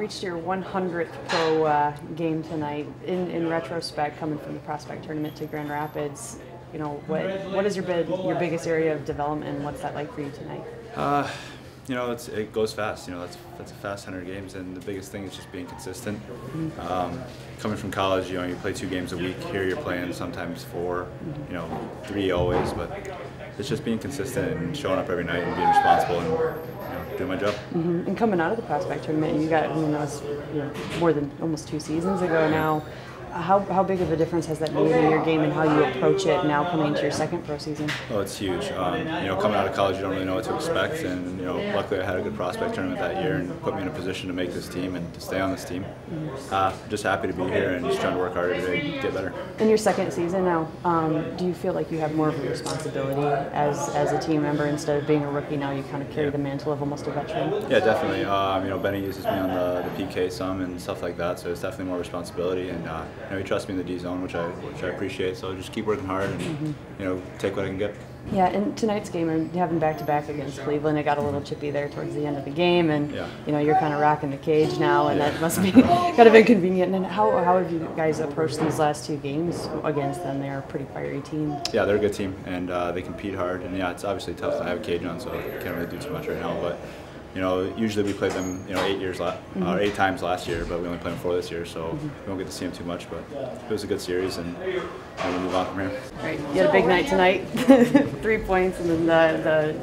reached your 100th pro game tonight. In retrospect, coming from the prospect tournament to Grand Rapids, what is your biggest area of development, and what's that like for you tonight? It goes fast. That's a fast 100 games, and the biggest thing is just being consistent. Coming from college, you play 2 games a week. Here you're playing sometimes 4, 3 always, but it's just being consistent and showing up every night and being responsible and doing my job. And coming out of the prospect tournament, you got, that was more than almost 2 seasons ago now. How big of a difference has that made in your game and how you approach it now coming into your second pro season? Oh, it's huge. Coming out of college, you don't really know what to expect, and luckily I had a good prospect tournament that year and put me in a position to make this team and to stay on this team. Just happy to be here and just trying to work hard every day to get better. In your second season now, do you feel like you have more of a responsibility as a team member instead of being a rookie now? You kind of carry the mantle of almost a veteran. Yeah, definitely. Benny uses me on the PK some and stuff like that, so it's definitely more responsibility, and he trusts me in the D zone, which I appreciate. So just keep working hard and take what I can get. Yeah, in tonight's game, having back-to-back against Cleveland, it got a little chippy there towards the end of the game, and you're kind of rocking the cage now, and that must be kind of inconvenient. And how have you guys approached these last 2 games against them? They're a pretty fiery team. Yeah, they're a good team, and they compete hard. And it's obviously tough to have a cage on, so I can't really do too much right now. But usually we played them 8 times last year, but we only played them 4 this year, so we won't get to see them too much. But it was a good series, and we'll move on from here. Right, you had a big night tonight, 3 points, and then the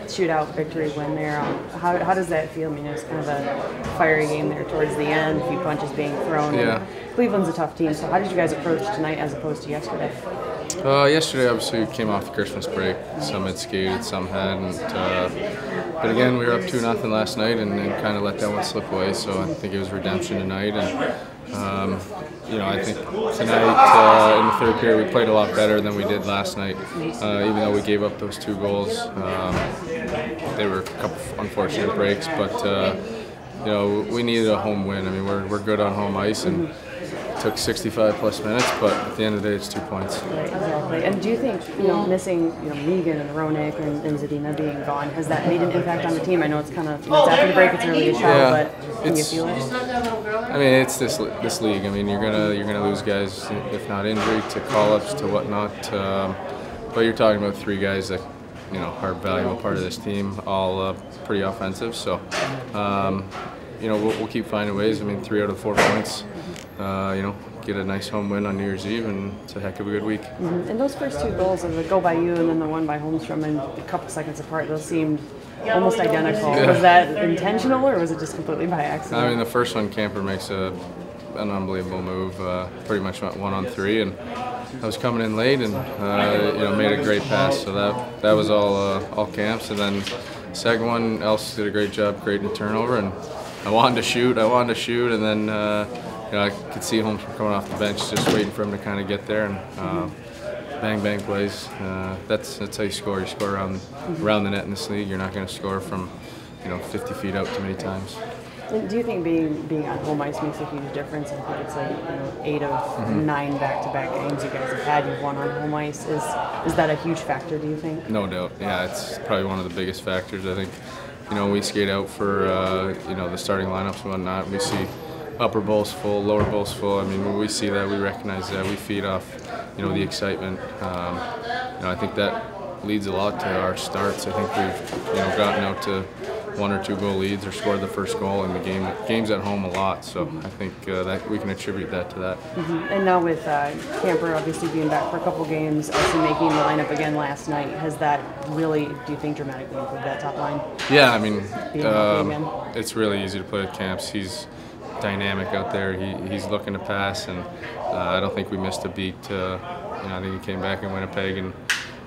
shootout victory win there. How does that feel? It's kind of a fiery game there towards the end, a few punches being thrown. Yeah. Cleveland's a tough team, so how did you guys approach tonight as opposed to yesterday? Yesterday, obviously, we came off the Christmas break. Some had skated, some hadn't. But again, we were up 2-0 last night and kind of let that one slip away. So I think it was redemption tonight. And I think tonight in the third period we played a lot better than we did last night. Even though we gave up those 2 goals, they were a couple unfortunate breaks. But we needed a home win. We're good on home ice and. Took 65+ minutes, but at the end of the day, it's 2 points. Right, exactly. And do you think, missing, Megan and Roenick and Zadina being gone, has that made an impact on the team? I know it's kind of, it's after the break, it's an early show, but can you feel it? It's this league. You're gonna lose guys, if not injury, to call-ups, to whatnot. But you're talking about 3 guys that, are a valuable part of this team, all pretty offensive. So, we'll keep finding ways. 3 out of 4 points. Get a nice home win on New Year's Eve, and it's a heck of a good week. And those first 2 goals, of the goal by you and then the one by Holmstrom, and a couple seconds apart, those seemed almost identical. Yeah. Was that intentional, or was it just completely by accident? The first one, Camper makes an unbelievable move. Pretty much went 1-on-3, and I was coming in late and made a great pass. So that was all Camps. And then second one, Else did a great job creating a turnover, and I wanted to shoot, and then. I could see Holmstrom coming off the bench, just waiting for him to kind of get there, and bang, bang plays. That's how you score. You score around the net in this league. You're not going to score from 50 feet out too many times. And do you think being on home ice makes a huge difference? I think it's like 8 of 9 back-to-back games you guys have had. You've won on home ice. Is that a huge factor? Do you think? No doubt. Yeah, it's probably one of the biggest factors. I think we skate out for the starting lineups and whatnot. We see. Upper bowl's full, lower bowl's full. When we see that, we recognize that. We feed off, the excitement. I think that leads a lot to our starts. I think we've, gotten out to 1 or 2 goal leads or scored the first goal in the games at home a lot. So I think that we can attribute that to that. And now with Camper obviously being back for a couple games, also making the lineup again last night, has that really, do you think, dramatically improved that top line? Yeah, it's really easy to play with Camps. He's dynamic out there. He's looking to pass, and I don't think we missed a beat. I think he came back in Winnipeg, and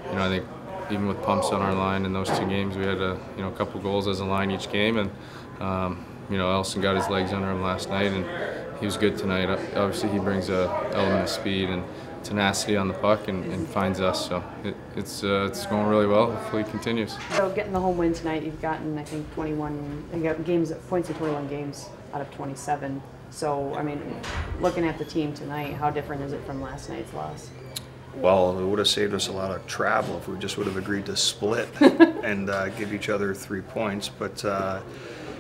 I think even with pumps on our line in those 2 games, we had a couple goals as a line each game, and Elson got his legs under him last night, and he was good tonight. Obviously, he brings a element of speed and tenacity on the puck and finds us. So it's going really well. Hopefully, it continues. So getting the home win tonight, you've gotten I think 21. You got points in 21 games out of 27. So looking at the team tonight, how different is it from last night's loss? Well, it would have saved us a lot of travel if we just would have agreed to split and give each other 3 points. But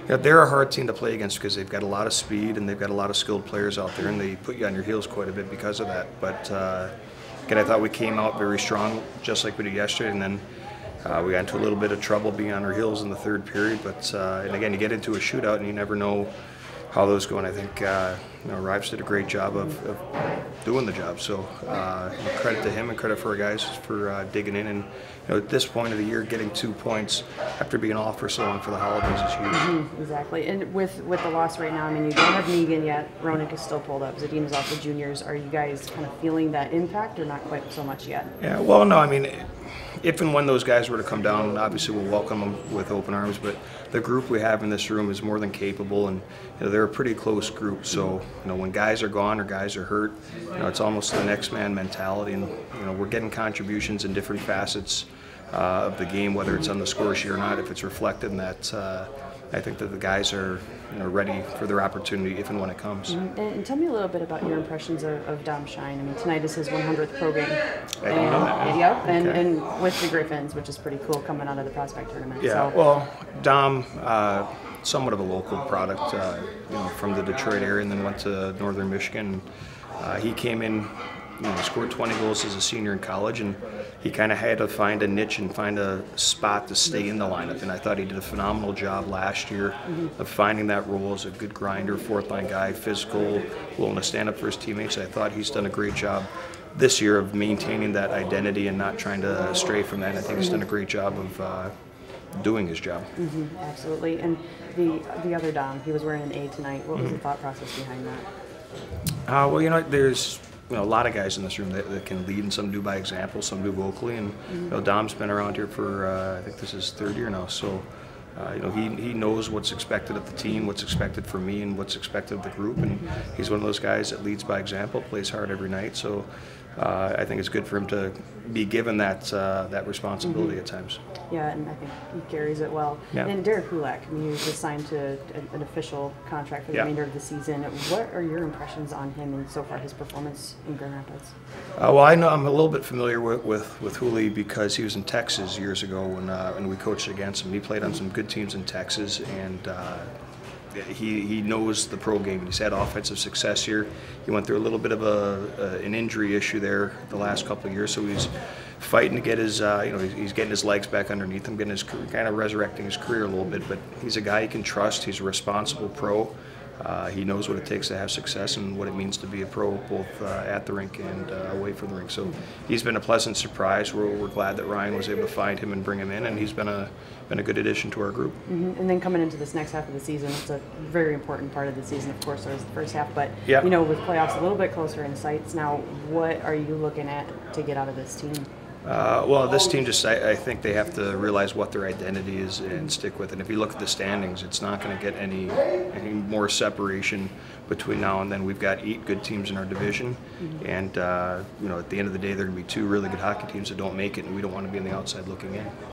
Yeah, they're a hard team to play against because they've got a lot of speed and they've got a lot of skilled players out there, and they put you on your heels quite a bit because of that. But again, I thought we came out very strong, just like we did yesterday, and then we got into a little bit of trouble being on our heels in the third period. But and again, you get into a shootout and you never know how those go. And I think Rives did a great job of doing the job. So credit to him and credit for our guys for digging in. And at this point of the year, getting 2 points after being off for so long for the holidays is huge. Exactly. And with the loss right now, I mean, you don't have Negan yet. Ronick is still pulled up. Zadim is off the juniors. Are you guys kind of feeling that impact, or not quite so much yet? Yeah. Well, no. I mean, if and when those guys were to come down, obviously we'll welcome them with open arms. But the group we have in this room is more than capable, and they're a pretty close group. So when guys are gone or guys are hurt, it's almost the next man mentality, and we're getting contributions in different facets of the game, whether it's on the score sheet or not. If it's reflected in that, I think that the guys are ready for their opportunity if and when it comes. And tell me a little bit about your impressions of Dom Shine. I mean, tonight is his 100th pro game. I didn't know that. Yep, and with the Griffins, which is pretty cool coming out of the prospect tournament. Yeah, so. Well, Dom, somewhat of a local product, from the Detroit area, and then went to Northern Michigan. He came in, scored 20 goals as a senior in college, and he kind of had to find a niche and find a spot to stay in the lineup. And I thought he did a phenomenal job last year of finding that role as a good grinder, fourth-line guy, physical, willing to stand up for his teammates. I thought he's done a great job this year of maintaining that identity and not trying to stray from that. I think he's done a great job of doing his job. Absolutely. And the other Dom, he was wearing an A tonight. What was the thought process behind that? Well, there's a lot of guys in this room that can lead, and some do by example, some do vocally. And Dom's been around here for I think this is third year now, so he knows what's expected of the team, what's expected from me, and what's expected of the group. And he's one of those guys that leads by example, plays hard every night. So I think it's good for him to be given that responsibility at times. Yeah, and I think he carries it well. Yeah. And Derek Kulak, I mean, he was just signed to an official contract for the remainder of the season. What are your impressions on him and so far his performance in Grand Rapids? Well, I know I'm a little bit familiar with Hooley because he was in Texas years ago when we coached against him. He played on some good teams in Texas, and he knows the pro game. He's had offensive success here. He went through a little bit of an injury issue there the last couple of years, so he's fighting to get his, he's getting his legs back underneath him, getting his kind of resurrecting his career a little bit. But he's a guy you can trust. He's a responsible pro. He knows what it takes to have success and what it means to be a pro, both at the rink and away from the rink. So he's been a pleasant surprise. We're glad that Ryan was able to find him and bring him in, and he's been a good addition to our group. And then coming into this next half of the season, it's a very important part of the season. Of course, there's the first half, but with playoffs a little bit closer in sights now, what are you looking at to get out of this team? Well, this team I think they have to realize what their identity is and stick with it. And if you look at the standings, it's not going to get any more separation between now and then. We've got 8 good teams in our division, and at the end of the day, there are going to be 2 really good hockey teams that don't make it, and we don't want to be on the outside looking in.